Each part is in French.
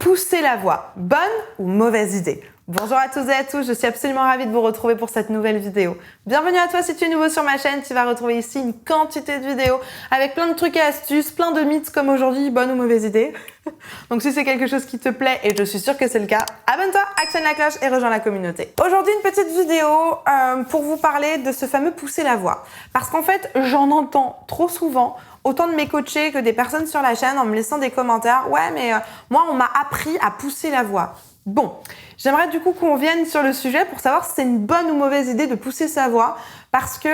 Pousser la voix, bonne ou mauvaise idée? Bonjour à tous et à tous, je suis absolument ravie de vous retrouver pour cette nouvelle vidéo. Bienvenue à toi si tu es nouveau sur ma chaîne, tu vas retrouver ici une quantité de vidéos avec plein de trucs et astuces, plein de mythes comme aujourd'hui, bonne ou mauvaise idée. Donc si c'est quelque chose qui te plaît, et je suis sûre que c'est le cas, abonne-toi, actionne la cloche et rejoins la communauté. Aujourd'hui une petite vidéo pour vous parler de ce fameux pousser la voix. Parce qu'en fait, j'en entends trop souvent, autant de mes coachés que des personnes sur la chaîne en me laissant des commentaires. Ouais, mais moi, on m'a appris à pousser la voix. Bon, j'aimerais du coup qu'on vienne sur le sujet pour savoir si c'est une bonne ou mauvaise idée de pousser sa voix. Parce que,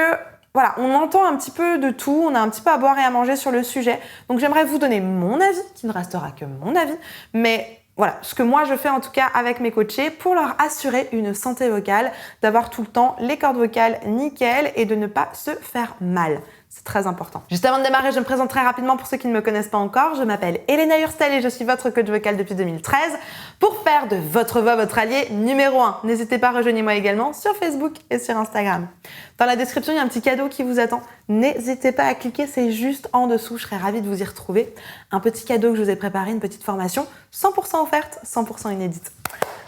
voilà, on entend un petit peu de tout, on a un petit peu à boire et à manger sur le sujet. Donc j'aimerais vous donner mon avis, qui ne restera que mon avis. Mais voilà, ce que moi je fais en tout cas avec mes coachés pour leur assurer une santé vocale, d'avoir tout le temps les cordes vocales nickel et de ne pas se faire mal. C'est très important. Juste avant de démarrer, je me présente très rapidement pour ceux qui ne me connaissent pas encore. Je m'appelle Elena Hurstel et je suis votre coach vocal depuis 2013 pour faire de votre voix votre allié numéro 1. N'hésitez pas à rejoindre moi également sur Facebook et sur Instagram. Dans la description, il y a un petit cadeau qui vous attend. N'hésitez pas à cliquer, c'est juste en dessous. Je serais ravie de vous y retrouver. Un petit cadeau que je vous ai préparé, une petite formation 100% offerte, 100% inédite.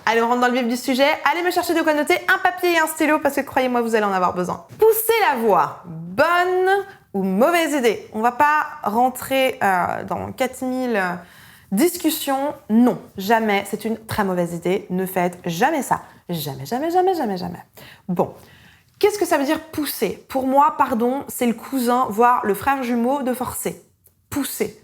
Allez, on rentre dans le vif du sujet. Allez me chercher de quoi noter, un papier et un stylo parce que croyez-moi, vous allez en avoir besoin. Pousser la voix, bonne ou mauvaise idée? On va pas rentrer dans 4000 discussions. Non, jamais. C'est une très mauvaise idée. Ne faites jamais ça. Jamais, jamais, jamais, jamais, jamais. Bon, qu'est-ce que ça veut dire pousser? Pour moi, pardon, c'est le cousin, voire le frère jumeau de forcer. Pousser.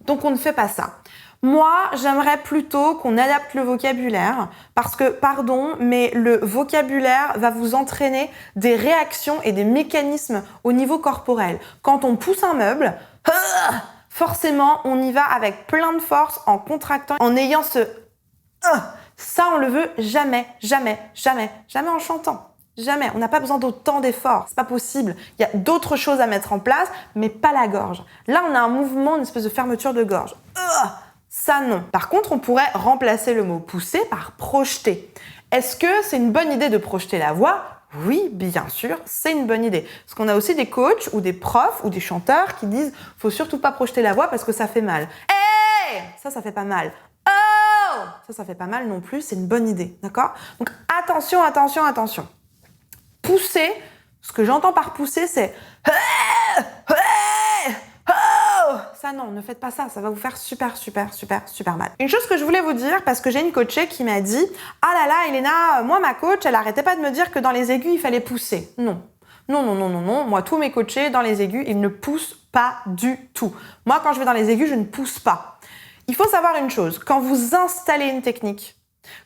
Donc on ne fait pas ça. Moi, j'aimerais plutôt qu'on adapte le vocabulaire parce que, pardon, mais le vocabulaire va vous entraîner des réactions et des mécanismes au niveau corporel. Quand on pousse un meuble, forcément, on y va avec plein de force, en contractant, en ayant ce ça, on le veut jamais, jamais, jamais, jamais en chantant. Jamais. On n'a pas besoin d'autant d'efforts. C'est pas possible. Il y a d'autres choses à mettre en place, mais pas la gorge. Là, on a un mouvement, une espèce de fermeture de gorge. Ça, non. Par contre, on pourrait remplacer le mot pousser par projeter. Est-ce que c'est une bonne idée de projeter la voix? Oui, bien sûr, c'est une bonne idée. Parce qu'on a aussi des coachs ou des profs ou des chanteurs qui disent « faut surtout pas projeter la voix parce que ça fait mal ». Hey, ça fait pas mal. Oh, ça fait pas mal non plus, c'est une bonne idée, d'accord? Donc attention, attention, attention. Pousser, ce que j'entends par pousser, c'est ça non, ne faites pas ça, ça va vous faire super, super, super, super mal. Une chose que je voulais vous dire, parce que j'ai une coachée qui m'a dit « Ah là là, Elena, moi ma coach, elle arrêtait pas de me dire que dans les aigus, il fallait pousser. » Non. Non, non, non, non, non. Moi, tous mes coachés, dans les aigus, ils ne poussent pas du tout. Moi, quand je vais dans les aigus, je ne pousse pas. Il faut savoir une chose, quand vous installez une technique,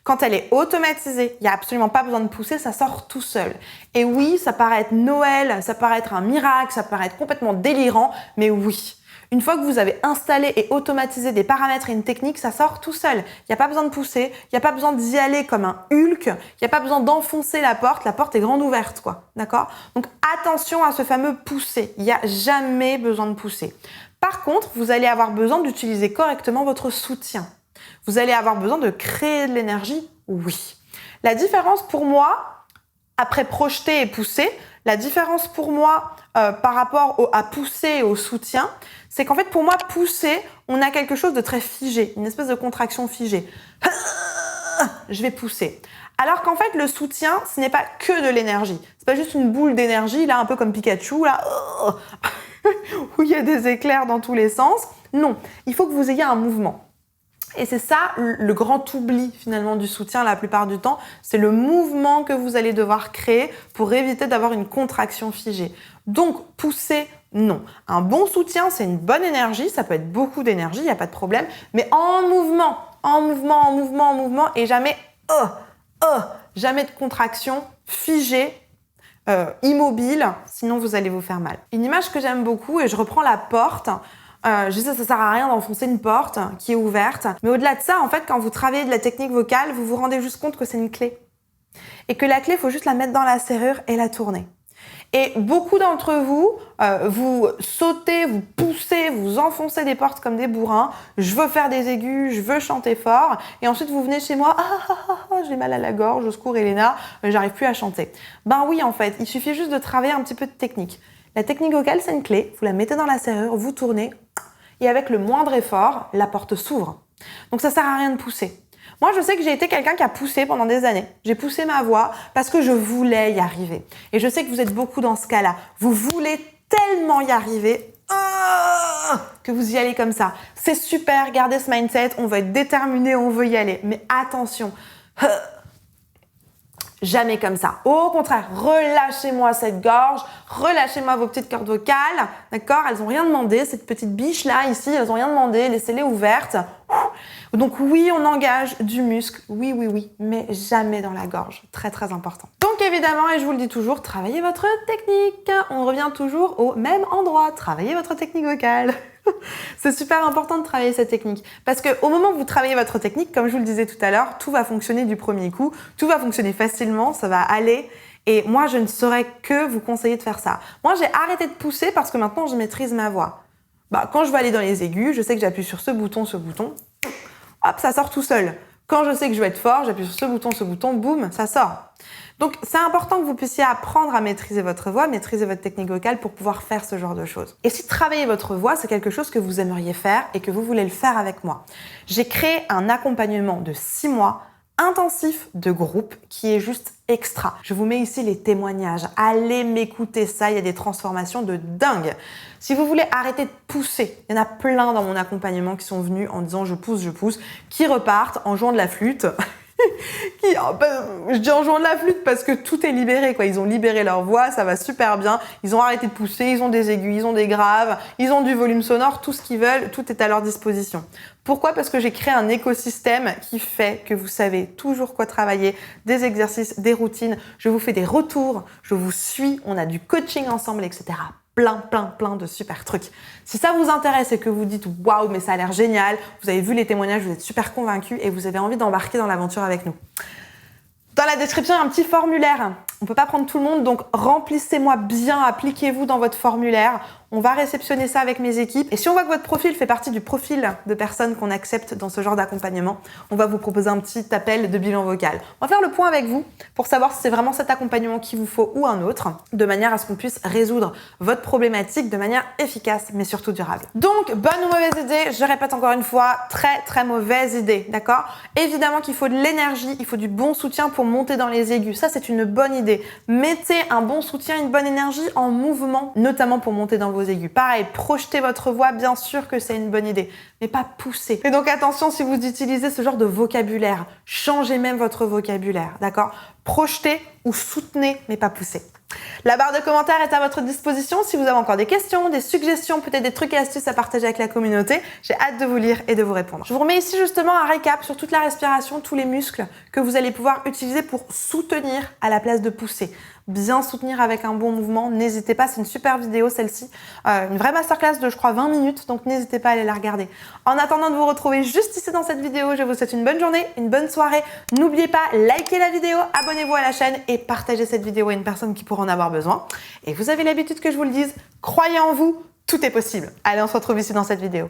quand elle est automatisée, il n'y a absolument pas besoin de pousser, ça sort tout seul. Et oui, ça paraît être Noël, ça paraît être un miracle, ça paraît être complètement délirant, mais oui. Une fois que vous avez installé et automatisé des paramètres et une technique, ça sort tout seul. Il n'y a pas besoin de pousser, il n'y a pas besoin d'y aller comme un Hulk, il n'y a pas besoin d'enfoncer la porte est grande ouverte, quoi. D'accord? Donc attention à ce fameux pousser, il n'y a jamais besoin de pousser. Par contre, vous allez avoir besoin d'utiliser correctement votre soutien. Vous allez avoir besoin de créer de l'énergie, oui. La différence pour moi, après projeter et pousser, la différence pour moi par rapport à pousser et au soutien, c'est qu'en fait pour moi, pousser, on a quelque chose de très figé, une espèce de contraction figée. Je vais pousser. Alors qu'en fait, le soutien, ce n'est pas que de l'énergie. C'est pas juste une boule d'énergie, là, un peu comme Pikachu, là, où il y a des éclairs dans tous les sens. Non, il faut que vous ayez un mouvement. Et c'est ça le grand oubli finalement du soutien la plupart du temps, c'est le mouvement que vous allez devoir créer pour éviter d'avoir une contraction figée. Donc pousser, non. Un bon soutien, c'est une bonne énergie, ça peut être beaucoup d'énergie, il n'y a pas de problème, mais en mouvement, en mouvement, en mouvement, en mouvement, et jamais jamais de contraction figée, immobile, sinon vous allez vous faire mal. Une image que j'aime beaucoup, et je reprends la porte. Je sais, ça sert à rien d'enfoncer une porte qui est ouverte. Mais au-delà de ça, en fait, quand vous travaillez de la technique vocale, vous vous rendez juste compte que c'est une clé. Et que la clé, il faut juste la mettre dans la serrure et la tourner. Et beaucoup d'entre vous, vous sautez, vous poussez, vous enfoncez des portes comme des bourrins. Je veux faire des aigus, je veux chanter fort. Et ensuite, vous venez chez moi, j'ai mal à la gorge, au secours Elena, j'arrive plus à chanter. Ben oui, en fait, il suffit juste de travailler un petit peu de technique. La technique vocale, c'est une clé. Vous la mettez dans la serrure, vous tournez. Et avec le moindre effort, la porte s'ouvre. Donc ça sert à rien de pousser. Moi, je sais que j'ai été quelqu'un qui a poussé pendant des années. J'ai poussé ma voix parce que je voulais y arriver. Et je sais que vous êtes beaucoup dans ce cas-là. Vous voulez tellement y arriver que vous y allez comme ça. C'est super, gardez ce mindset, on va être déterminé, on veut y aller. Mais attention, jamais comme ça. Au contraire, relâchez-moi cette gorge, relâchez-moi vos petites cordes vocales, d'accord? Elles n'ont rien demandé, cette petite biche-là, ici, elles n'ont rien demandé, laissez-les ouvertes. Donc oui, on engage du muscle, oui, mais jamais dans la gorge. Très, très important. Donc évidemment, et je vous le dis toujours, travaillez votre technique. On revient toujours au même endroit. Travaillez votre technique vocale. C'est super important de travailler cette technique parce qu'au moment où vous travaillez votre technique, comme je vous le disais tout à l'heure, tout va fonctionner du premier coup, tout va fonctionner facilement, ça va aller. Et moi, je ne saurais que vous conseiller de faire ça. Moi, j'ai arrêté de pousser parce que maintenant, je maîtrise ma voix. Quand je veux aller dans les aigus, je sais que j'appuie sur ce bouton, hop, ça sort tout seul. Quand je sais que je veux être fort, j'appuie sur ce bouton, boum, ça sort. Donc, c'est important que vous puissiez apprendre à maîtriser votre voix, maîtriser votre technique vocale pour pouvoir faire ce genre de choses. Et si travailler votre voix, c'est quelque chose que vous aimeriez faire et que vous voulez le faire avec moi, j'ai créé un accompagnement de 6 mois intensif de groupe qui est juste extra. Je vous mets ici les témoignages. Allez m'écouter ça, il y a des transformations de dingue. Si vous voulez arrêter de pousser, il y en a plein dans mon accompagnement qui sont venus en disant je pousse, qui repartent en jouant de la flûte. Je dis en jouant de la flûte parce que tout est libéré, quoi. Ils ont libéré leur voix, ça va super bien. Ils ont arrêté de pousser, ils ont des aigus, ils ont des graves, ils ont du volume sonore, tout ce qu'ils veulent, tout est à leur disposition. Pourquoi? Parce que j'ai créé un écosystème qui fait que vous savez toujours quoi travailler, des exercices, des routines. Je vous fais des retours, je vous suis, on a du coaching ensemble, etc. Plein de super trucs. Si ça vous intéresse et que vous dites « Waouh, mais ça a l'air génial », vous avez vu les témoignages, vous êtes super convaincus et vous avez envie d'embarquer dans l'aventure avec nous. Dans la description, il y a un petit formulaire. On ne peut pas prendre tout le monde, donc remplissez-moi bien, appliquez-vous dans votre formulaire. On va réceptionner ça avec mes équipes. Et si on voit que votre profil fait partie du profil de personnes qu'on accepte dans ce genre d'accompagnement, on va vous proposer un petit appel de bilan vocal. On va faire le point avec vous pour savoir si c'est vraiment cet accompagnement qu'il vous faut ou un autre, de manière à ce qu'on puisse résoudre votre problématique de manière efficace, mais surtout durable. Donc, bonne ou mauvaise idée? Je répète encore une fois, très mauvaise idée, d'accord? Évidemment qu'il faut de l'énergie, il faut du bon soutien pour monter dans les aigus. Ça, c'est une bonne idée. Mettez un bon soutien, une bonne énergie en mouvement, notamment pour monter dans vos aigus. Pareil, projetez votre voix, bien sûr que c'est une bonne idée, mais pas pousser. Et donc attention, si vous utilisez ce genre de vocabulaire, changez même votre vocabulaire, d'accord? Projetez ou soutenez, mais pas pousser. La barre de commentaires est à votre disposition si vous avez encore des questions, des suggestions, peut-être des trucs et astuces à partager avec la communauté. J'ai hâte de vous lire et de vous répondre. Je vous remets ici justement un récap sur toute la respiration, tous les muscles que vous allez pouvoir utiliser pour soutenir à la place de pousser. Bien soutenir avec un bon mouvement, n'hésitez pas, c'est une super vidéo celle-ci, une vraie masterclass de je crois 20 minutes, donc n'hésitez pas à aller la regarder. En attendant de vous retrouver juste ici dans cette vidéo, je vous souhaite une bonne journée, une bonne soirée. N'oubliez pas, likez la vidéo, abonnez-vous à la chaîne et partagez cette vidéo à une personne qui pourra en avoir besoin. Et vous avez l'habitude que je vous le dise, croyez en vous, tout est possible. Allez, on se retrouve ici dans cette vidéo.